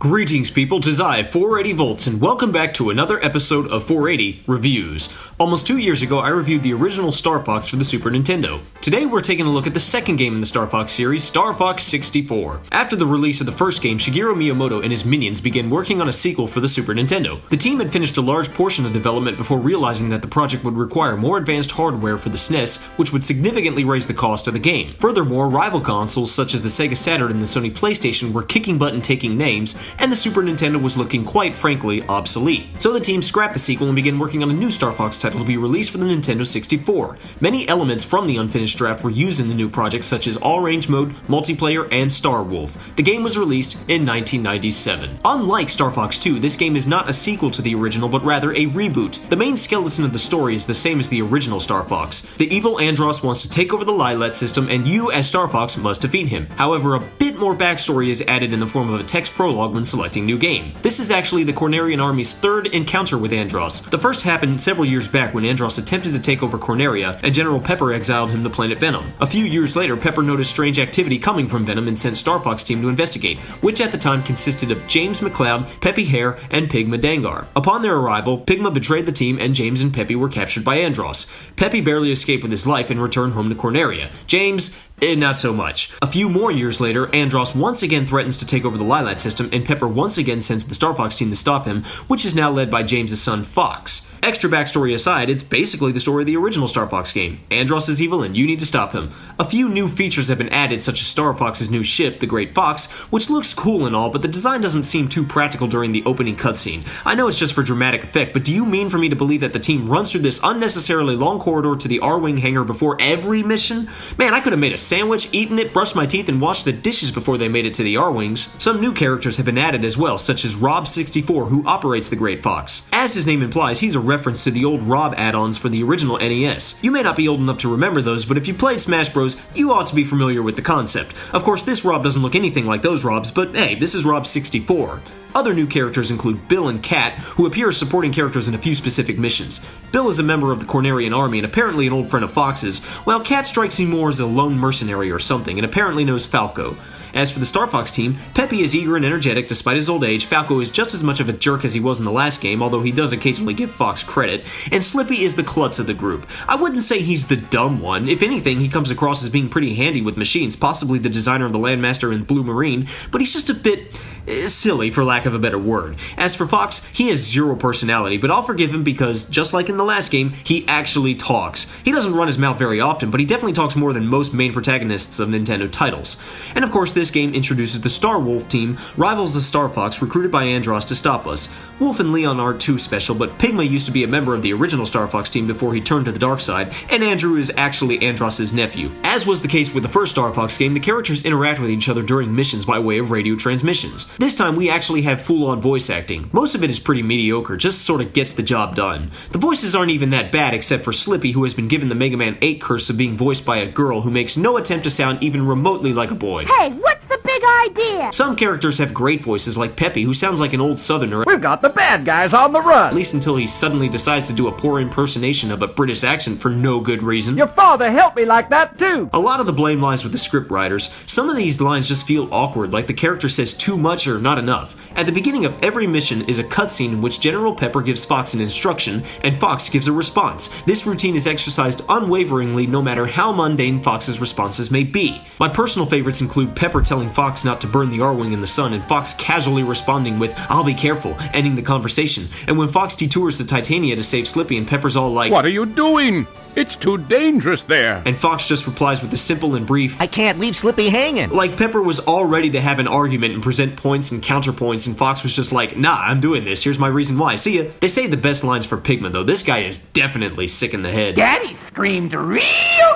Greetings people, 'tis I, 480 Volts, and welcome back to another episode of 480 Reviews. Almost 2 years ago, I reviewed the original Star Fox for the Super Nintendo. Today we're taking a look at the second game in the Star Fox series, Star Fox 64. After the release of the first game, Shigeru Miyamoto and his minions began working on a sequel for the Super Nintendo. The team had finished a large portion of development before realizing that the project would require more advanced hardware for the SNES, which would significantly raise the cost of the game. Furthermore, rival consoles such as the Sega Saturn and the Sony PlayStation were kicking butt and taking names, and the Super Nintendo was looking quite frankly obsolete. So the team scrapped the sequel and began working on a new Star Fox title to be released for the Nintendo 64. Many elements from the unfinished draft were used in the new project, such as all-range mode, multiplayer, and Star Wolf. The game was released in 1997. Unlike Star Fox 2, this game is not a sequel to the original, but rather a reboot. The main skeleton of the story is the same as the original Star Fox. The evil Andross wants to take over the Lylat system, and you, as Star Fox, must defeat him. However, a bit more backstory is added in the form of a text prologue when selecting new game. This is actually the Cornerian Army's third encounter with Andross. The first happened several years back when Andross attempted to take over Corneria, and General Pepper exiled him to planet Venom. A few years later, Pepper noticed strange activity coming from Venom and sent Star Fox team to investigate, which at the time consisted of James McCloud, Peppy Hare, and Pigma Dangar. Upon their arrival, Pigma betrayed the team and James and Peppy were captured by Andross. Peppy barely escaped with his life and returned home to Corneria. James, not so much. A few more years later, Andross once again threatens to take over the Lylat system, and Pepper once again sends the Star Fox team to stop him, which is now led by James' son, Fox. Extra backstory aside, it's basically the story of the original Star Fox game. Andross is evil and you need to stop him. A few new features have been added, such as Star Fox's new ship, the Great Fox, which looks cool and all, but the design doesn't seem too practical during the opening cutscene. I know it's just for dramatic effect, but do you mean for me to believe that the team runs through this unnecessarily long corridor to the R-Wing hangar before every mission? Man, I could have made a sandwich, eaten it, brushed my teeth, and washed the dishes before they made it to the R-Wings. Some new characters have been added as well, such as Rob64, who operates the Great Fox. As his name implies, he's a reference to the old Rob add-ons for the original NES. You may not be old enough to remember those, but if you played Smash Bros, you ought to be familiar with the concept. Of course, this Rob doesn't look anything like those Robs, but hey, this is Rob64. Other new characters include Bill and Kat, who appear as supporting characters in a few specific missions. Bill is a member of the Cornerian Army and apparently an old friend of Fox's, while Kat strikes me more as a lone mercenary or something and apparently knows Falco. As for the Star Fox team, Peppy is eager and energetic despite his old age, Falco is just as much of a jerk as he was in the last game, although he does occasionally give Fox credit, and Slippy is the klutz of the group. I wouldn't say he's the dumb one. If anything, he comes across as being pretty handy with machines, possibly the designer of the Landmaster and Blue Marine, but he's just a bit silly, for lack of a better word. As for Fox, he has zero personality, but I'll forgive him because, just like in the last game, he actually talks. He doesn't run his mouth very often, but he definitely talks more than most main protagonists of Nintendo titles. And of course, this game introduces the Star Wolf team, rivals the Star Fox, recruited by Andross to stop us. Wolf and Leon aren't too special, but Pigma used to be a member of the original Star Fox team before he turned to the dark side, and Andrew is actually Andross's nephew. As was the case with the first Star Fox game, the characters interact with each other during missions by way of radio transmissions. This time we actually have full-on voice acting. Most of it is pretty mediocre, just sort of gets the job done. The voices aren't even that bad except for Slippy, who has been given the Mega Man 8 curse of being voiced by a girl who makes no attempt to sound even remotely like a boy. Hey, what's the big idea? Some characters have great voices like Peppy, who sounds like an old southerner. We've got the bad guys on the run. At least until he suddenly decides to do a poor impersonation of a British accent for no good reason. Your father helped me like that too. A lot of the blame lies with the script writers. Some of these lines just feel awkward, like the character says too much or not enough. At the beginning of every mission is a cutscene in which General Pepper gives Fox an instruction, and Fox gives a response. This routine is exercised unwaveringly no matter how mundane Fox's responses may be. My personal favorites include Pepper telling Fox not to burn the R-Wing in the sun, and Fox casually responding with, "I'll be careful," ending the conversation. And when Fox detours to Titania to save Slippy, and Pepper's all like, "What are you doing? It's too dangerous there." And Fox just replies with the simple and brief, I can't leave Slippy hanging. Like Pepper was all ready to have an argument and present points and counterpoints, and Fox was just like, "Nah, I'm doing this. Here's my reason why. See ya." They say the best lines for Pigma, though. This guy is definitely sick in the head. Daddy screamed real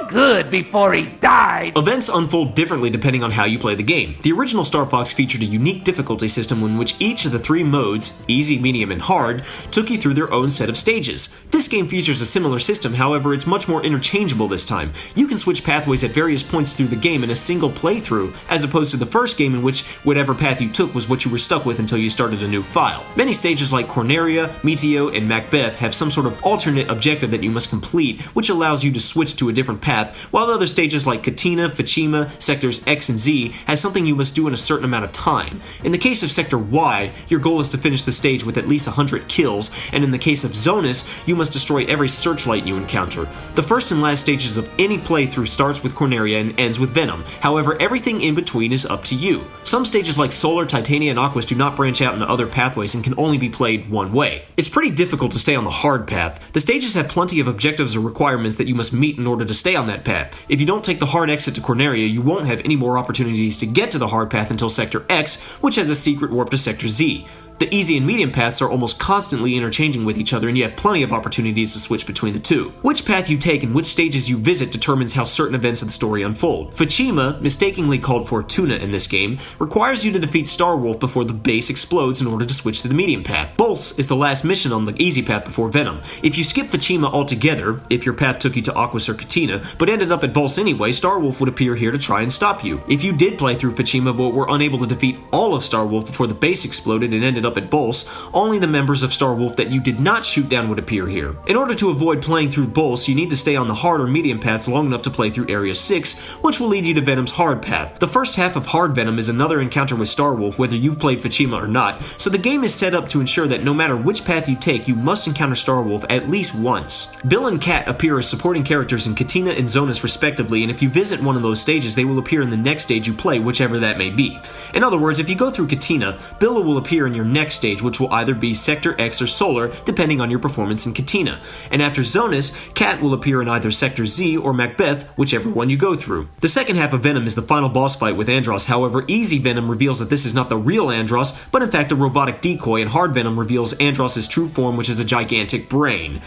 good before he died. Events unfold differently depending on how you play the game. The original Star Fox featured a unique difficulty system in which each of the three modes, easy, medium, and hard, took you through their own set of stages. This game features a similar system, however, it's much more interchangeable this time. You can switch pathways at various points through the game in a single playthrough, as opposed to the first game in which whatever path you took was what you were stuck with until you started a new file. Many stages like Corneria, Meteo, and Macbeth have some sort of alternate objective that you must complete, which allows allows you to switch to a different path, while other stages like Katina, Fuchima, Sectors X and Z has something you must do in a certain amount of time. In the case of Sector Y, your goal is to finish the stage with at least 100 kills, and in the case of Zonus, you must destroy every searchlight you encounter. The first and last stages of any playthrough starts with Corneria and ends with Venom, however everything in between is up to you. Some stages like Solar, Titania, and Aquas do not branch out into other pathways and can only be played one way. It's pretty difficult to stay on the hard path. The stages have plenty of objectives or requirements that you must meet in order to stay on that path. If you don't take the hard exit to Corneria, you won't have any more opportunities to get to the hard path until Sector X, which has a secret warp to Sector Z. The easy and medium paths are almost constantly interchanging with each other, and you have plenty of opportunities to switch between the two. Which path you take and which stages you visit determines how certain events of the story unfold. Fuchima, mistakenly called Fortuna in this game, requires you to defeat Starwolf before the base explodes in order to switch to the medium path. Bolts is the last mission on the easy path before Venom. If you skip Fuchima altogether, if your path took you to Aquas or Katina, but ended up at Bolts anyway, Starwolf would appear here to try and stop you. If you did play through Fuchima but were unable to defeat all of Starwolf before the base exploded and ended up at Bolts, only the members of Starwolf that you did not shoot down would appear here. In order to avoid playing through Bolts, you need to stay on the hard or medium paths long enough to play through Area 6, which will lead you to Venom's hard path. The first half of Hard Venom is another encounter with Starwolf, whether you've played Fuchima or not, so the game is set up to ensure that no matter which path you take, you must encounter Starwolf at least once. Bill and Kat appear as supporting characters in Katina and Zonus respectively, and if you visit one of those stages, they will appear in the next stage you play, whichever that may be. In other words, if you go through Katina, Bill will appear in your next stage, which will either be Sector X or Solar, depending on your performance in Katina. And after Zonus, Kat will appear in either Sector Z or Macbeth, whichever one you go through. The second half of Venom is the final boss fight with Andross, however, Easy Venom reveals that this is not the real Andross, but in fact a robotic decoy, and Hard Venom reveals Andross' true form, which is a gigantic brain.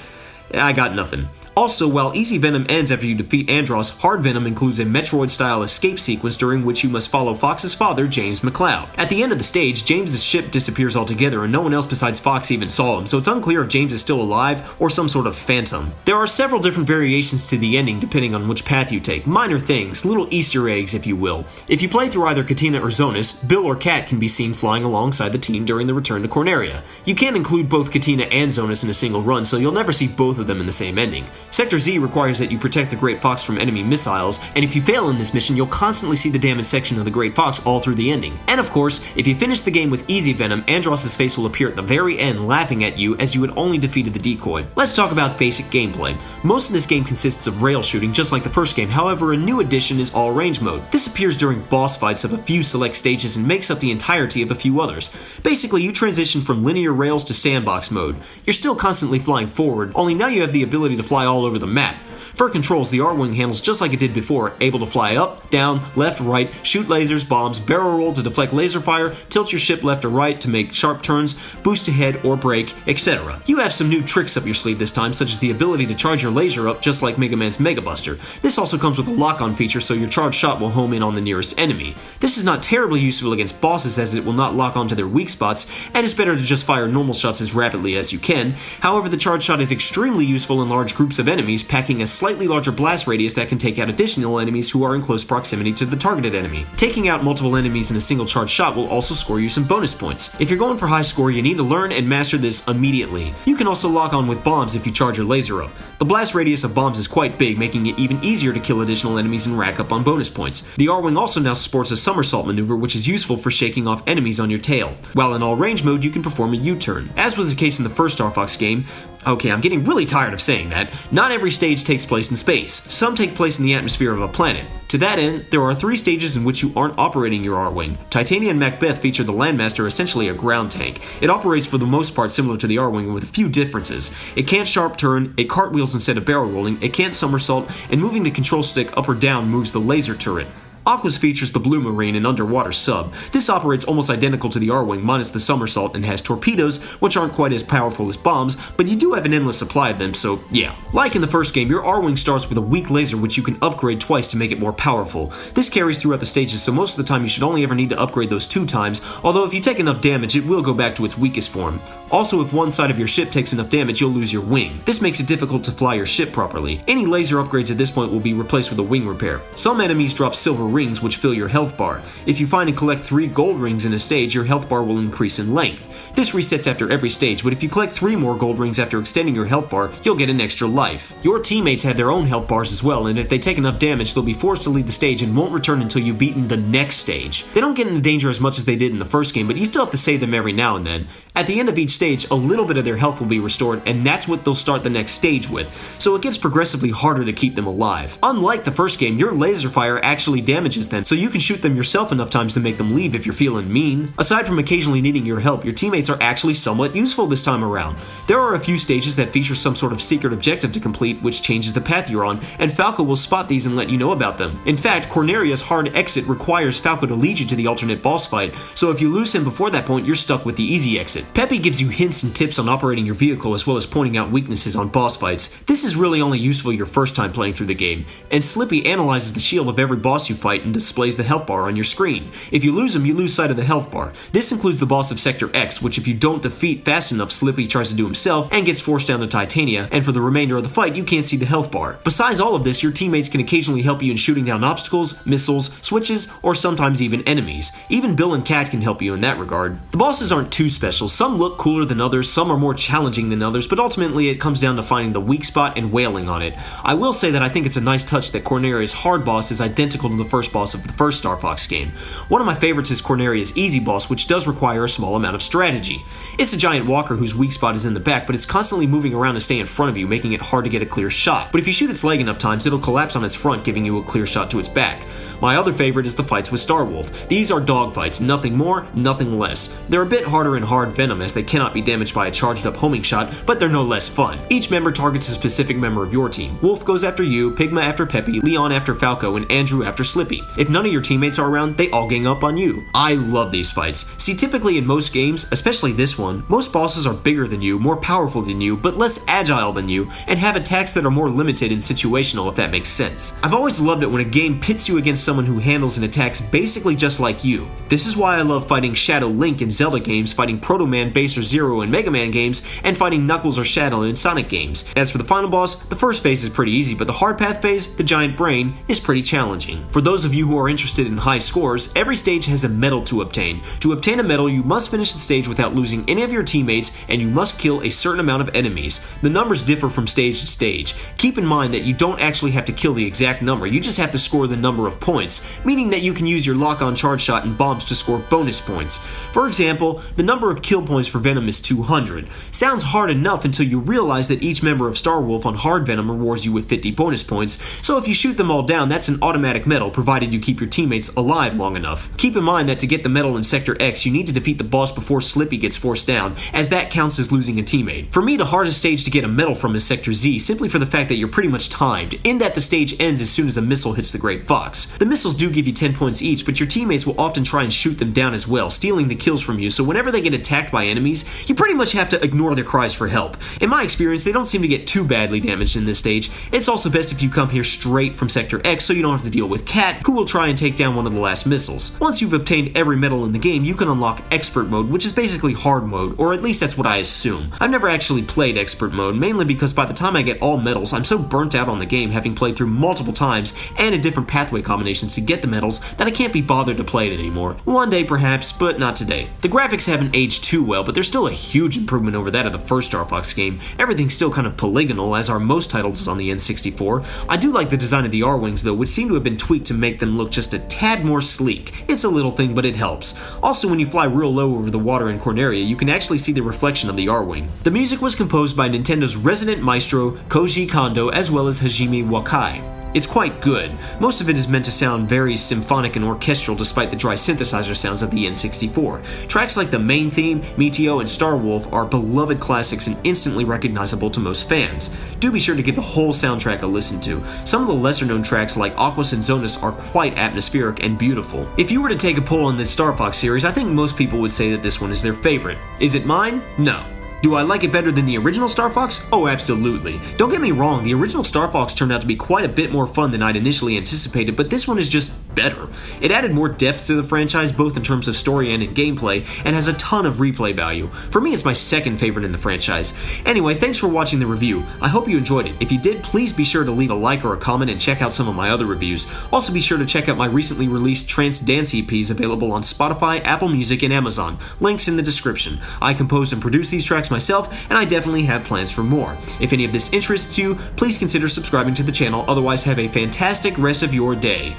I got nothing. Also, while Easy Venom ends after you defeat Andross, Hard Venom includes a Metroid-style escape sequence during which you must follow Fox's father, James McCloud. At the end of the stage, James's ship disappears altogether and no one else besides Fox even saw him, so it's unclear if James is still alive or some sort of phantom. There are several different variations to the ending depending on which path you take. Minor things, little Easter eggs if you will. If you play through either Katina or Zonus, Bill or Kat can be seen flying alongside the team during the return to Corneria. You can't include both Katina and Zonus in a single run, so you'll never see both of them in the same ending. Sector Z requires that you protect the Great Fox from enemy missiles, and if you fail in this mission, you'll constantly see the damaged section of the Great Fox all through the ending. And of course, if you finish the game with Easy Venom, Andross' face will appear at the very end laughing at you as you had only defeated the decoy. Let's talk about basic gameplay. Most of this game consists of rail shooting just like the first game, however a new addition is all range mode. This appears during boss fights of a few select stages and makes up the entirety of a few others. Basically, you transition from linear rails to sandbox mode. You're still constantly flying forward, only now you have the ability to fly all over the map. For controls, the R-Wing handles just like it did before, able to fly up, down, left, right, shoot lasers, bombs, barrel roll to deflect laser fire, tilt your ship left or right to make sharp turns, boost ahead or brake, etc. You have some new tricks up your sleeve this time, such as the ability to charge your laser up just like Mega Man's Mega Buster. This also comes with a lock-on feature so your charged shot will home in on the nearest enemy. This is not terribly useful against bosses as it will not lock onto their weak spots, and it's better to just fire normal shots as rapidly as you can. However, the charged shot is extremely useful in large groups of enemies, packing a slightly larger blast radius that can take out additional enemies who are in close proximity to the targeted enemy. Taking out multiple enemies in a single charged shot will also score you some bonus points. If you're going for high score, you need to learn and master this immediately. You can also lock on with bombs if you charge your laser up. The blast radius of bombs is quite big, making it even easier to kill additional enemies and rack up on bonus points. The R-Wing also now sports a somersault maneuver, which is useful for shaking off enemies on your tail. While in all range mode, you can perform a U-turn. As was the case in the first Star Fox game, okay, I'm getting really tired of saying that, not every stage takes place in space. Some take place in the atmosphere of a planet. To that end, there are 3 stages in which you aren't operating your R-Wing. Titania and Macbeth feature the Landmaster, essentially a ground tank. It operates for the most part similar to the R-Wing with a few differences. It can't sharp turn, it cartwheels instead of barrel rolling, it can't somersault, and moving the control stick up or down moves the laser turret. Aquas features the Blue Marine, an underwater sub. This operates almost identical to the R-Wing minus the somersault and has torpedoes, which aren't quite as powerful as bombs, but you do have an endless supply of them, so yeah. Like in the first game, your R-Wing starts with a weak laser which you can upgrade twice to make it more powerful. This carries throughout the stages, so most of the time you should only ever need to upgrade those 2 times, although if you take enough damage, it will go back to its weakest form. Also, if one side of your ship takes enough damage, you'll lose your wing. This makes it difficult to fly your ship properly. Any laser upgrades at this point will be replaced with a wing repair. Some enemies drop silver rings which fill your health bar. If you find and collect 3 gold rings in a stage, your health bar will increase in length. This resets after every stage, but if you collect 3 more gold rings after extending your health bar, you'll get an extra life. Your teammates have their own health bars as well, and if they take enough damage, they'll be forced to leave the stage and won't return until you've beaten the next stage. They don't get into danger as much as they did in the first game, but you still have to save them every now and then. At the end of each stage, a little bit of their health will be restored, and that's what they'll start the next stage with, so it gets progressively harder to keep them alive. Unlike the first game, your laser fire actually damages them, so you can shoot them yourself enough times to make them leave if you're feeling mean. Aside from occasionally needing your help, your teammates are actually somewhat useful this time around. There are a few stages that feature some sort of secret objective to complete, which changes the path you're on, and Falco will spot these and let you know about them. In fact, Corneria's hard exit requires Falco to lead you to the alternate boss fight, so if you lose him before that point, you're stuck with the easy exit. Peppy gives you hints and tips on operating your vehicle as well as pointing out weaknesses on boss fights. This is really only useful your first time playing through the game, and Slippy analyzes the shield of every boss you fight and displays the health bar on your screen. If you lose him, you lose sight of the health bar. This includes the boss of Sector X, which if you don't defeat fast enough, Slippy tries to do himself and gets forced down to Titania, and for the remainder of the fight, you can't see the health bar. Besides all of this, your teammates can occasionally help you in shooting down obstacles, missiles, switches, or sometimes even enemies. Even Bill and Kat can help you in that regard. The bosses aren't too special. Some look cooler than others, some are more challenging than others, but ultimately it comes down to finding the weak spot and wailing on it. I will say that I think it's a nice touch that Corneria's hard boss is identical to the first boss of the first Star Fox game. One of my favorites is Corneria's easy boss, which does require a small amount of strategy. It's a giant walker whose weak spot is in the back, but it's constantly moving around to stay in front of you, making it hard to get a clear shot. But if you shoot its leg enough times, it'll collapse on its front, giving you a clear shot to its back. My other favorite is the fights with Starwolf. These are dogfights, nothing more, nothing less. They're a bit harder in Hard Venom as they cannot be damaged by a charged up homing shot, but they're no less fun. Each member targets a specific member of your team. Wolf goes after you, Pigma after Peppy, Leon after Falco, and Andrew after Slippy. If none of your teammates are around, they all gang up on you. I love these fights. See, typically in most games, especially this one, most bosses are bigger than you, more powerful than you, but less agile than you, and have attacks that are more limited and situational, if that makes sense. I've always loved it when a game pits you against someone who handles and attacks basically just like you. This is why I love fighting Shadow Link in Zelda games, fighting Proto Man, Bass, or Zero in Mega Man games, and fighting Knuckles or Shadow in Sonic games. As for the final boss, the first phase is pretty easy, but the hard path phase, the giant brain, is pretty challenging. For those of you who are interested in high scores, every stage has a medal to obtain. To obtain a medal, you must finish the stage without losing any of your teammates, and you must kill a certain amount of enemies. The numbers differ from stage to stage. Keep in mind that you don't actually have to kill the exact number, you just have to score the number of points, meaning that you can use your lock-on charge shot and bombs to score bonus points. For example, the number of kill points for Venom is 200. Sounds hard enough until you realize that each member of Starwolf on Hard Venom rewards you with 50 bonus points, so if you shoot them all down, that's an automatic medal, provided you keep your teammates alive long enough. Keep in mind that to get the medal in Sector X, you need to defeat the boss before Slippy gets forced down, as that counts as losing a teammate. For me, the hardest stage to get a medal from is Sector Z, simply for the fact that you're pretty much timed, in that the stage ends as soon as a missile hits the Great Fox. The missiles do give you 10 points each, but your teammates will often try and shoot them down as well, stealing the kills from you, so whenever they get attacked by enemies, you pretty much have to ignore their cries for help. In my experience, they don't seem to get too badly damaged in this stage. It's also best if you come here straight from Sector X so you don't have to deal with Kat, who will try and take down one of the last missiles. Once you've obtained every medal in the game, you can unlock Expert Mode, which is basically hard mode, or at least that's what I assume. I've never actually played Expert Mode, mainly because by the time I get all medals, I'm so burnt out on the game, having played through multiple times and in different pathway combinations to get the medals, that I can't be bothered to play it anymore. One day perhaps, but not today. The graphics haven't aged too well, but there's still a huge improvement over that of the first Star Fox game. Everything's still kind of polygonal, as are most titles on the N64. I do like the design of the R-Wings though, which seem to have been tweaked to make them look just a tad more sleek. It's a little thing, but it helps. Also, when you fly real low over the water in Corneria, you can actually see the reflection of the R-Wing. The music was composed by Nintendo's resident maestro, Koji Kondo, as well as Hajime Wakai. It's quite good. Most of it is meant to sound very symphonic and orchestral despite the dry synthesizer sounds of the N64. Tracks like the main theme, Meteo, and Starwolf are beloved classics and instantly recognizable to most fans. Do be sure to give the whole soundtrack a listen to. Some of the lesser known tracks like Aquas and Zonas are quite atmospheric and beautiful. If you were to take a poll on this Star Fox series, I think most people would say that this one is their favorite. Is it mine? No. Do I like it better than the original Star Fox? Oh, absolutely. Don't get me wrong, the original Star Fox turned out to be quite a bit more fun than I'd initially anticipated, but this one is just better. It added more depth to the franchise, both in terms of story and in gameplay, and has a ton of replay value. For me, it's my second favorite in the franchise. Anyway, thanks for watching the review. I hope you enjoyed it. If you did, please be sure to leave a like or a comment and check out some of my other reviews. Also be sure to check out my recently released trance dance EPs available on Spotify, Apple Music, and Amazon. Links in the description. I compose and produce these tracks myself, and I definitely have plans for more. If any of this interests you, please consider subscribing to the channel. Otherwise, have a fantastic rest of your day.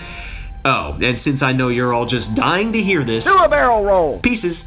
Oh, and since I know you're all just dying to hear this, Do a barrel roll. pieces.